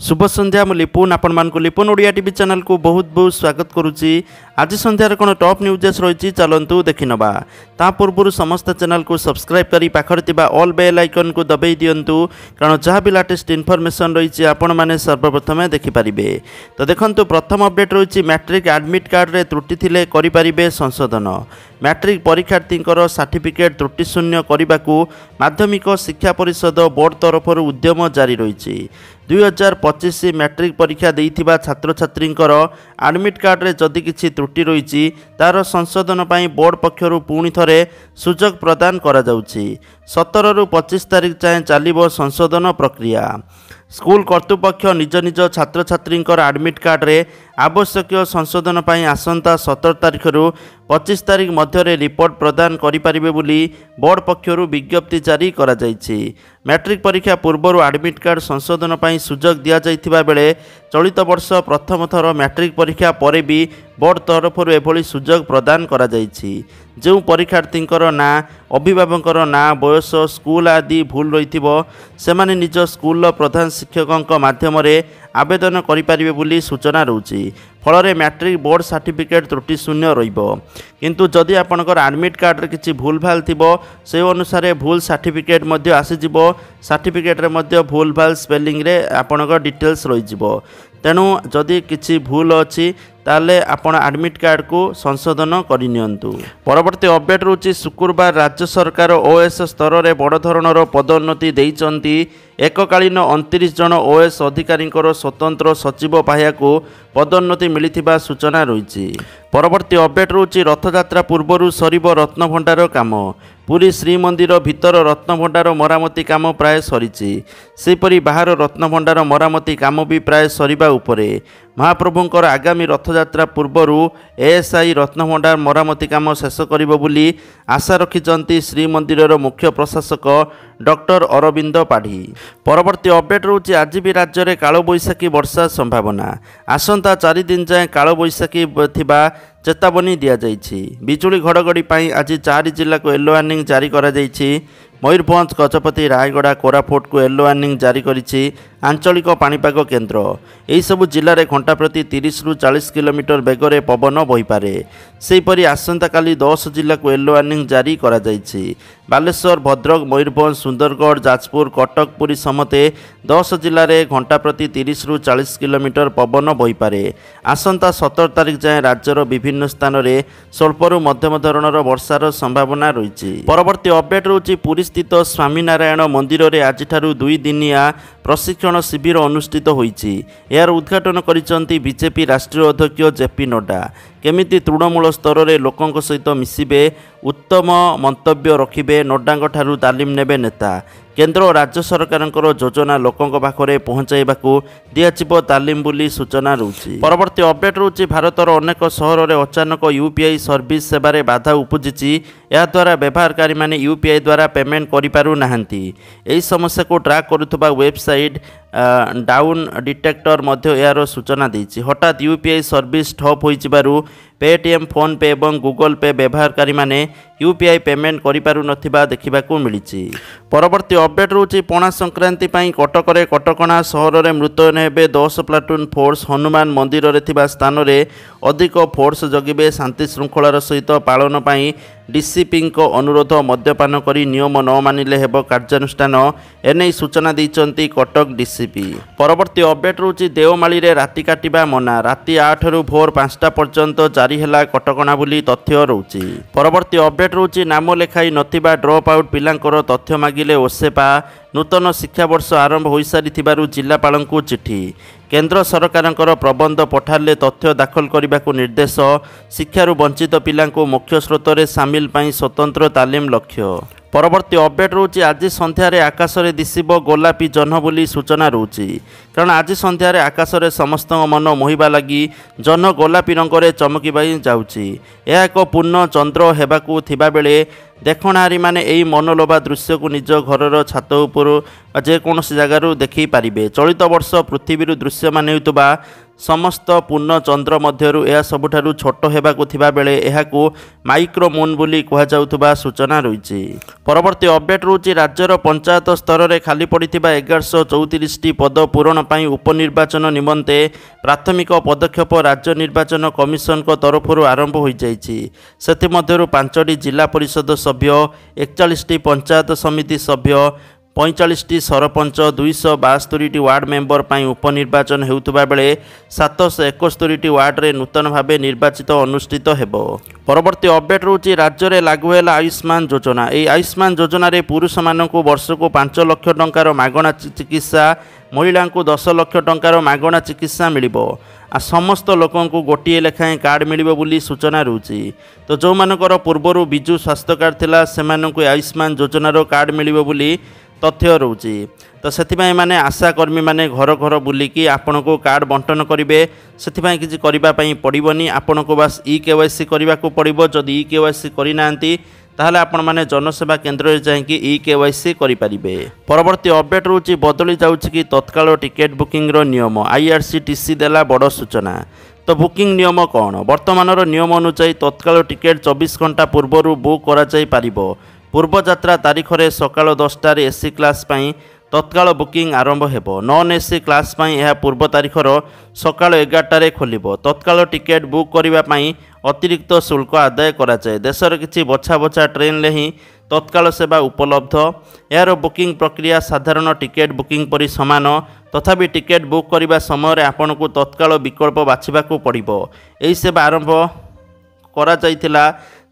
शुभ संध्या मु लिपुन आपण लिपुन Odia TV channel को बहुत बहुत स्वागत करुच्ची। आज संध्यार कौन टॉप न्यूजेस रही चलतु देखि नबा। ता पूर्व समस्त चैनल को सब्सक्राइब करी पाखरे थिबा ऑल बेल आइकन को दबाई दियंतु, कारण जहाँ भी लेटेस्ट इनफॉरमेशन रही आपण माने सर्वप्रथम देखि पारिबे। तो देखंतु प्रथम अपडेट रही मैट्रिक एडमिट कार्ड रे त्रुटि थिले करि पारिबे संशोधन। मैट्रिक परीक्षार्थींकर सर्टिफिकेट त्रुटि शून्य करने को माध्यमिक शिक्षा परिषद बोर्ड तरफ उद्यम जारी रही। 2025 मैट्रिक परीक्षा देइथिबा छात्र छात्रींकर एडमिट कार्ड रे जदि किछि त्रुटि रही तार संशोधन पाई बोर्ड पक्षरु पुणी थरे सुजोग प्रदान करा जाउछि। 17 रु 25 तारिख जाए चलिबो संशोधन प्रक्रिया। स्कूल कर्तृपक्ष निज निज छात्र छात्रींकर एडमिट कार्ड रे आवश्यक संशोधन पाई आसंता 17 तारिख रु 25 तारिख मध्य रिपोर्ट प्रदान करिपारिबे बोली बोर्ड पक्षरु विज्ञप्ति जारी करा जायछि। मैट्रिक परीक्षा पूर्व एडमिट कार्ड संशोधन पाई सुजोग दिया जाइथिबा बेले चलित वर्ष प्रथम थर मैट्रिक परीक्षा पर भी बोर्ड तरफ एभली सुजोग प्रदान करा जायछि। जो परीक्षार्थींकर ना अभिभावकर ना बयस स्कूल आदि भूल रही सेमाने निज स्कूल प्रधान शिक्षकों माध्यम आवेदन करिपारिबे बोली सूचना रहउछि। फल मैट्रिक बोर्ड सर्टिफिकेट त्रुटि शून्य रहिबो, किंतु जदि आपनकर एडमिट कार्ड रे किछि भूल भाल थिबो से अनुसार भूल सर्टिफिकेट मध्य आसीजिबो। सर्टिफिकेट रे मध्य भूल भाल स्पेलिंग रे आपनकर डिटेल्स रहिजिबो। तेणु जदि किछि भूल अछि ताले आपण एडमिट कार्ड को संशोधन करनियंतु। परवर्ती अपडेट रुचि शुक्रवार राज्य सरकार ओएस स्तर रे बड़ धरणर पदोन्नति देइचंती। एककालीन 29 जन ओएस अधिकारी स्वतंत्र सचिव पाहया को पदोन्नति मिलिथिबा सूचना रही। परवर्ती अपडेट रुचि रथयात्रा पूर्व सरिब रत्नभंडार काम। पुरी श्रीमंदिर भितर रत्नभंडार मरामती काम प्राय सरीची। सेपरी बाहर रत्नभंडार मरामती काम भी प्राय सरिबा उपरे। महाप्रभुंकर आगामी रथयात्रा पूर्व एएसआई रत्नभंडार मरामती काम शेष करिबो बोली आशा रखिचंती श्रीमंदिर मुख्य प्रशासक डॉक्टर अरविंद पाढ़ी। परवर्ती अपडेट रोचे आज भी राज्य में कालबैशाखी वर्षा संभावना। आसंता 4 दिन जाए कालबैशाखी थिबा चेतावनी दिया जाइछि। बिजुली घड़घड़ी पाई आज 4 जिला को येलो वार्निंग जारी करा जाइछि। मयूरभंज गजपति रायगड़ा कोरापुट को येलो वार्निंग जारी करिछि आंचलिक पाणीपाग केन्द्र। यही सबु जिले में घंटा प्रति 30 रु 40 किलोमीटर बेगरे पवन बहीपे। सेहीपरि आसंता काली 10 जिला को येलो वार्निंग जारी करा जाइछि। बालेश्वर भद्रक मयूरभंज सुंदरगढ़ जाजपुर कटक पुरी समते 10 जिले में घंटा प्रति 30 रु 40 किलोमीटर पवन बहीपे। आसंता 17 तारिख जाए राज्यर विभिन्न स्थान में स्वल्परू मध्यम धरणर वर्षार संभावना रही। परवर्ती अपडेट रोचे पुरी स्थित स्वामीनारायण मंदिर में आज 2 दिनिया प्रशिक्षण शिविर अनुष्ठित होईछि। यार उद्घाटन करिसंती बीजेपी राष्ट्रीय अध्यक्ष जेपी नड्डा। केमिति तृणमूल स्तर में लोकों सहित मिसिबे, उत्तम मंतव्य रखिबे, नड्डांग ठारू तालीम नेबे नेता। केंद्र और राज्य सरकार योजना लोकों पाखरे पहुंचाइबाकू दियाजिबो तालीम बोली सूचना रही। परवर्ती अपडेट रही भारतर अनेक सहर में अचानक यूपीआई सर्विस सेवारे बाधा उपजिछि। या द्वारा व्यवहारकारी माने यूपीआई द्वारा पेमेंट करि पारु नाहंती। एही समस्या को ट्रैक करुथबा वेबसाइट डाउन डिटेक्टर मध्य यार सूचना देछि। हठात यूपीआई सर्विस ठप होइजिबारु पेटीएम, फोन पे और गूगल पे व्यवहारकारी माने यूपीआई पेमेंट करि पारु नथिबा देखिबाकू मिलिछि। परवर्ती अपडेट रोचे पणा संक्रांति पाई कटक रे कटकणा सहर में मुतयन हेबे 10 प्लाटून फोर्स। हनुमान मंदिर रे थिबा स्थान रे अधिक फोर्स जगिबे। शांति श्रृंखलार सहित पालन पाई डीसीपी को अनुरोध। मद्यपान करी नियम न मानिले हेबो कार्यानुष्ठान। एने सूचना दैचंती कटक डीसीपी। परवर्ती अपडेट रोचे देवमाली रे राति काटिबा मना। राति 8 रु भोर 5टा पर्यंत जारी हैला कटकणा बोली तथ्य रोचे। परवर्ती अपडेट रोचे नाम लेखाई नथिबा ड्रॉप आउट पिलांकर तथ्य मागिले ओसेपा। नूतन शिक्षा वर्ष आरंभ हो सारी जिलापाल को चिठी। केंद्र सरकार प्रबंध पठाले तथ्य दाखल करने को निर्देश। शिक्षारू वंचित पिला मुख्य स्रोत में सामिल पाई स्वतंत्र तालीम लक्ष्य। परवर्ती अपडेट रोचे आज संध्यारे आकाश में दिशब गोलापी जह्न बोली सूचना रोचे। कारण आज संध्यारे आकाश में समस्त मन मोहिबा लगी जह्न गोलापी रंग में चमकिबा जाउछि। यह एक पूर्ण चंद्र हेबाकू थिबा बेले देखणारी माने एई मनलोभा दृश्य को निज घरर छात उपर ଯେକୌଣସି ଜାଗାରୁ ଦେଖି ପାରିବେ। ଚଳିତ ବର୍ଷ ପୃଥିବୀରୁ ଦୃଶ୍ୟମାନ ହେଉଥିବା ସମସ୍ତ ପୂର୍ଣ୍ଣ ଚନ୍ଦ୍ର ମଧ୍ୟରୁ ଏହା ସବୁଠାରୁ ଛୋଟ ହେବାକୁ ଥିବା ବେଳେ ଏହାକୁ ମାଇକ୍ରୋ ମୁନ୍ ବୋଲି କୁହାଯାଉଥିବା ସୂଚନା ରହିଛି। ପରବର୍ତ୍ତୀ ଅପଡେଟ୍ ରହୁଛି ରାଜ୍ୟର ପଞ୍ଚାୟତ ସ୍ତରରେ ଖାଲି ପଡ଼ିଥିବା 1134ଟି ପଦ ପୂରଣ ପାଇଁ ଉପନିର୍ବାଚନ ନିମନ୍ତେ ପ୍ରାଥମିକ ପଦକ୍ଷେପ ରାଜ୍ୟ ନିର୍ବାଚନ କମିଶନଙ୍କ ତରଫରୁ ଆରମ୍ଭ ହୋଇଯାଇଛି। ସେଥିମଧ୍ୟରୁ 5ଟି ଜିଲ୍ଲା ପରିଷଦ ସଭ୍ୟ, 41ଟି ପଞ୍ଚାୟତ ସମିତି ସଭ୍ୟ, 45ଟି ସରପଞ୍ଚ, 272ଟି ୱାର୍ଡ ମେମ୍ବର ପାଇଁ ଉପନିର୍ବାଚନ ହେଉଥିବା ବେଳେ 771ଟି ୱାର୍ଡରେ ନୂତନ ଭାବେ ନିର୍ବାଚିତ ଅନୁଷ୍ଠିତ ହେବ। ପରବର୍ତ୍ତୀ ଅପଡେଟ୍ ରହୁଛି ରାଜ୍ୟରେ ଲାଗୁ ହେଲା ଆୟୁଷ୍ମାନ ଯୋଜନା। ଏହି ଆୟୁଷ୍ମାନ ଯୋଜନାରେ ପୁରୁଷମାନଙ୍କୁ ବର୍ଷକୁ 5 ଲକ୍ଷ ଟଙ୍କାର ମାଗଣା ଚିକିତ୍ସା, ମହିଳାଙ୍କୁ 10 ଲକ୍ଷ ଟଙ୍କାର ମାଗଣା ଚିକିତ୍ସା ମିଳିବ। ସମସ୍ତ ଲୋକଙ୍କୁ ଗୋଟିଏ ଲେଖାଏଁ କାର୍ଡ଼ ମିଳିବ ବୋଲି ସୂଚନା ରହୁଛି। ତ ଯେଉଁମାନଙ୍କର ପୂର୍ବରୁ ବିଜୁ ସ୍ୱାସ୍ଥ୍ୟ କାର୍ଡ଼ ଥିଲା ସେମାନଙ୍କୁ ଆୟୁଷ୍ମାନ ଯୋଜନାର କାର୍ଡ଼ ମିଳିବ ବୋଲି ତଥ୍ୟ ରହୁଛି। ତ ସେଥିପାଇଁ ମାନେ ଆଶାକର୍ମୀ ମାନେ ଘର ଘର ବୁଲିକି ଆପଣଙ୍କୁ କାର୍ଡ଼ ବଣ୍ଟନ କରିବେ। ସେଥିପାଇଁ କିଛି କରିବା ପାଇଁ ପଡ଼ିବନି, ଆପଣଙ୍କୁ ବାସ୍ ଇ-KYC କରିବାକୁ ପଡ଼ିବ। ଯଦି ଇ-KYC କରିନାହାନ୍ତି ତାହେଲେ ଆପଣମାନେ ଜନସେବା କେନ୍ଦ୍ରରେ ଯାଇକି ଇ-KYC କରିପାରିବେ। ପରବର୍ତ୍ତୀ ଅପଡେଟ୍ ରହୁଛି ବଦଳି ଯାଉଛି କି ତତ୍କାଳ ଟିକେଟ୍ ବୁକିଂର ନିୟମ। IRCTC ଦେଲା ବଡ଼ ସୂଚନା। ତ ବୁକିଂ ନିୟମ କ'ଣ? ବର୍ତ୍ତମାନର ନିୟମ ଅନୁଯାୟୀ ତତ୍କାଳ ଟିକେଟ୍ 24 ଘଣ୍ଟା ପୂର୍ବରୁ ବୁକ୍ କରାଯାଇପାରିବ। ପୂର୍ବଯାତ୍ରା ତାରିଖରେ ସକାଳ 10ଟାରେ ଏସି କ୍ଲାସ୍ ପାଇଁ ତତ୍କାଳ ବୁକିଂ ଆରମ୍ଭ ହେବ। ନନ୍ ଏସି କ୍ଲାସ୍ ପାଇଁ ଏହା ପୂର୍ବ ତାରିଖର ସକାଳ 11ଟାରେ ଖୋଲିବ। ତତ୍କାଳ ଟିକେଟ୍ ବୁକ୍ କରିବା ପାଇଁ ଅତିରିକ୍ତ ଶୁଳ୍କ ଆଦାୟ କରାଯାଏ। ଦେଶର କିଛି ବଛା ବଛା ଟ୍ରେନ୍ରେ ହିଁ ତତ୍କାଳ ସେବା ଉପଲବ୍ଧ। ଏହାର ବୁକିଂ ପ୍ରକ୍ରିୟା ସାଧାରଣ ଟିକେଟ୍ ବୁକିଂ ପରି ସମାନ। ତଥାପି ଟିକେଟ୍ ବୁକ୍ କରିବା ସମୟରେ ଆପଣଙ୍କୁ ତତ୍କାଳ ବିକଳ୍ପ ବାଛିବାକୁ ପଡ଼ିବ। ଏହି ସେବା ଆରମ୍ଭ କରାଯାଇଥିଲା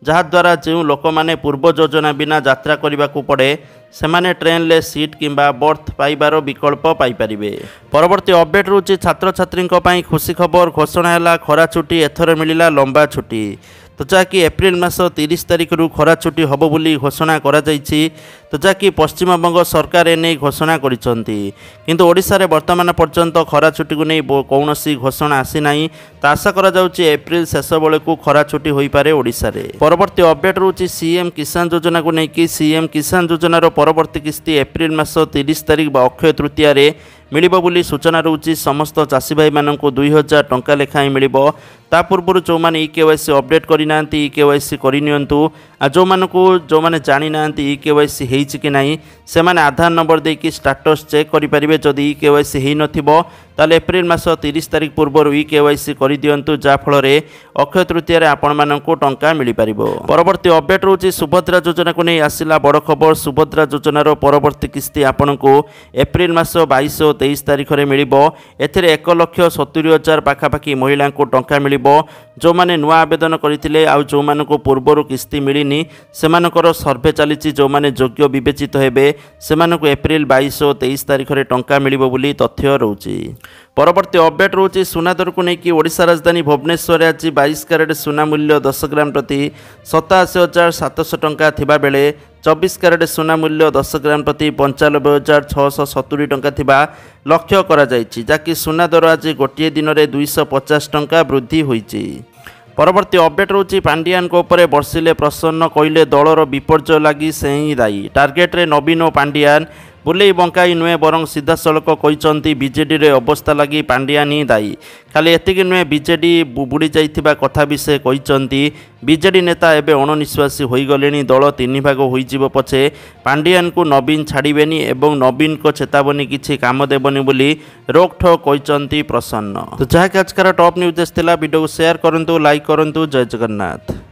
ଯାହାଦ୍ୱାରା ଯେଉଁ ଲୋକମାନେ ପୂର୍ବ ଯୋଜନା ବିନା ଯାତ୍ରା କରିବାକୁ ପଡ଼େ ସେମାନେ ଟ୍ରେନ୍ରେ ସିଟ୍ କିମ୍ବା ବର୍ଥ ପାଇବାର ବିକଳ୍ପ ପାଇପାରିବେ। ପରବର୍ତ୍ତୀ ଅପଡେଟ୍ ରହୁଛି ଛାତ୍ରଛାତ୍ରୀଙ୍କ ପାଇଁ ଖୁସି ଖବର। ଘୋଷଣା ହେଲା ଖରା ଛୁଟି, ଏଥର ମିଳିଲା ଲମ୍ବା ଛୁଟି। ତ ଯାହାକି ଏପ୍ରିଲ ମାସ 30 ତାରିଖରୁ ଖରା ଛୁଟି ହେବ ବୋଲି ଘୋଷଣା କରାଯାଇଛି। ତ ଯାହାକି ପଶ୍ଚିମବଙ୍ଗ ସରକାର ଏନେଇ ଘୋଷଣା କରିଛନ୍ତି। କିନ୍ତୁ ଓଡ଼ିଶାରେ ବର୍ତ୍ତମାନ ପର୍ଯ୍ୟନ୍ତ ଖରା ଛୁଟିକୁ ନେଇ କୌଣସି ଘୋଷଣା ଆସିନାହିଁ। ତ ଆଶା କରାଯାଉଛି ଏପ୍ରିଲ ଶେଷ ବେଳକୁ ଖରା ଛୁଟି ହୋଇପାରେ ଓଡ଼ିଶାରେ। ପରବର୍ତ୍ତୀ ଅପଡେଟ୍ ରହୁଛି CM କିଷାନ ଯୋଜନାକୁ ନେଇକି। CM କିଷାନ ଯୋଜନାର ପରବର୍ତ୍ତୀ କିସ୍ତି ଏପ୍ରିଲ ମାସ 30 ତାରିଖ ବା ଅକ୍ଷୟ ତୃତୀୟାରେ ମିଳିବ ବୋଲି ସୂଚନା ରହୁଛି। ସମସ୍ତ ଚାଷୀ ଭାଇମାନଙ୍କୁ 2000 ଟଙ୍କା ଲେଖାଏଁ ମିଳିବ। ତା ପୂର୍ବରୁ ଯେଉଁମାନେ ଇ-KYC ଅପଡେଟ୍ କରିନାହାନ୍ତି ଇ-KYC କରିନିଅନ୍ତୁ। ଆଉ ଯେଉଁମାନେ ଜାଣିନାହାନ୍ତି ଇ-KYC ହେଇଛି କି ନାହିଁ ସେମାନେ ଆଧାର ନମ୍ବର ଦେଇକି ଷ୍ଟାଟସ୍ ଚେକ୍ କରିପାରିବେ। ଯଦି ଇ-KYC ହେଇନଥିବ ତାହେଲେ ଏପ୍ରିଲ ମାସ 30 ତାରିଖ ପୂର୍ବରୁ ଇ-KYC କରିଦିଅନ୍ତୁ, ଯାହାଫଳରେ ଅକ୍ଷୟ ତୃତୀୟାରେ ଆପଣମାନଙ୍କୁ ଟଙ୍କା ମିଳିପାରିବ। ପରବର୍ତ୍ତୀ ଅପଡେଟ୍ ରହୁଛି ସୁଭଦ୍ରା ଯୋଜନାକୁ ନେଇ ଆସିଲା ବଡ଼ ଖବର। ସୁଭଦ୍ରା ଯୋଜନାର ପରବର୍ତ୍ତୀ କିସ୍ତି ଆପଣଙ୍କୁ ଏପ୍ରିଲ ମାସ 22 ଓ 23 ତାରିଖରେ ମିଳିବ। ଏଥିରେ 1,70,000 ପାଖାପାଖି ମହିଳାଙ୍କୁ ଟଙ୍କା ମିଳିବ। ଯେଉଁମାନେ ନୂଆ ଆବେଦନ କରିଥିଲେ ଆଉ ଯେଉଁମାନଙ୍କୁ ପୂର୍ବରୁ କିସ୍ତି ମିଳିନି ସେମାନଙ୍କର ସର୍ଭେ ଚାଲିଛି। ଯେଉଁମାନେ ଯୋଗ୍ୟ ବିବେଚିତ ହେବେ ସେମାନଙ୍କୁ ଏପ୍ରିଲ 22 ଓ 23 ତାରିଖରେ ଟଙ୍କା ମିଳିବ ବୋଲି ତଥ୍ୟ ରହୁଛି। ପରବର୍ତ୍ତୀ ଅପଡେଟ୍ ରହୁଛି ସୁନା ଦରକୁ ନେଇକି। ଓଡ଼ିଶା ରାଜଧାନୀ ଭୁବନେଶ୍ୱରରେ ଆଜି 22 କ୍ୟାରେଟ୍ ସୁନା ମୂଲ୍ୟ 10 ଗ୍ରାମ ପ୍ରତି 87,700 ଟଙ୍କା ଥିବାବେଳେ 24 କ୍ୟାରେଟ୍ ସୁନା ମୂଲ୍ୟ 10 ଗ୍ରାମ ପ୍ରତି 95,670 ଟଙ୍କା ଥିବା ଲକ୍ଷ୍ୟ କରାଯାଇଛି। ଯାହାକି ସୁନା ଦର ଆଜି ଗୋଟିଏ ଦିନରେ 250 ଟଙ୍କା ବୃଦ୍ଧି ହୋଇଛି। ପରବର୍ତ୍ତୀ ଅପଡେଟ୍ ରହୁଛି ପାଣ୍ଡିଆନଙ୍କ ଉପରେ ବର୍ଷିଲେ ପ୍ରସନ୍ନ, କହିଲେ ଦଳର ବିପର୍ଯ୍ୟୟ ଲାଗି ସେ ହିଁ ଦାୟୀ। ଟାର୍ଗେଟରେ ନବୀନ ଓ ପାଣ୍ଡିଆନ ବୁଲେଇ ବଙ୍କାଇ ନୁହେଁ ବରଂ ସିଧାସଳଖ କହିଛନ୍ତି ବିଜେଡ଼ିରେ ଅବସ୍ଥା ଲାଗି ପାଣ୍ଡିଆନ ହିଁ ଦାୟୀ। ଖାଲି ଏତିକି ନୁହେଁ, ବିଜେଡ଼ି ବୁଡ଼ି ଯାଇଥିବା କଥା ବି ସେ କହିଛନ୍ତି। ବିଜେଡ଼ି ନେତା ଏବେ ଅଣନିଶ୍ୱାସୀ ହୋଇଗଲେଣି। ଦଳ 3 ଭାଗ ହୋଇଯିବ ପଛେ ପାଣ୍ଡିଆନଙ୍କୁ ନବୀନ ଛାଡ଼ିବେନି ଏବଂ ନବୀନଙ୍କ ଚେତାବନୀ କିଛି କାମ ଦେବନି ବୋଲି ରୋକଠୋକ କହିଛନ୍ତି ପ୍ରସନ୍ନ। ତ ଯାହାକି ଆଜକାର ଟପ୍ ନ୍ୟୁଜ୍ ଥିଲା। ଭିଡ଼ିଓକୁ ସେୟାର କରନ୍ତୁ, ଲାଇକ୍ କରନ୍ତୁ। ଜୟ ଜଗନ୍ନାଥ।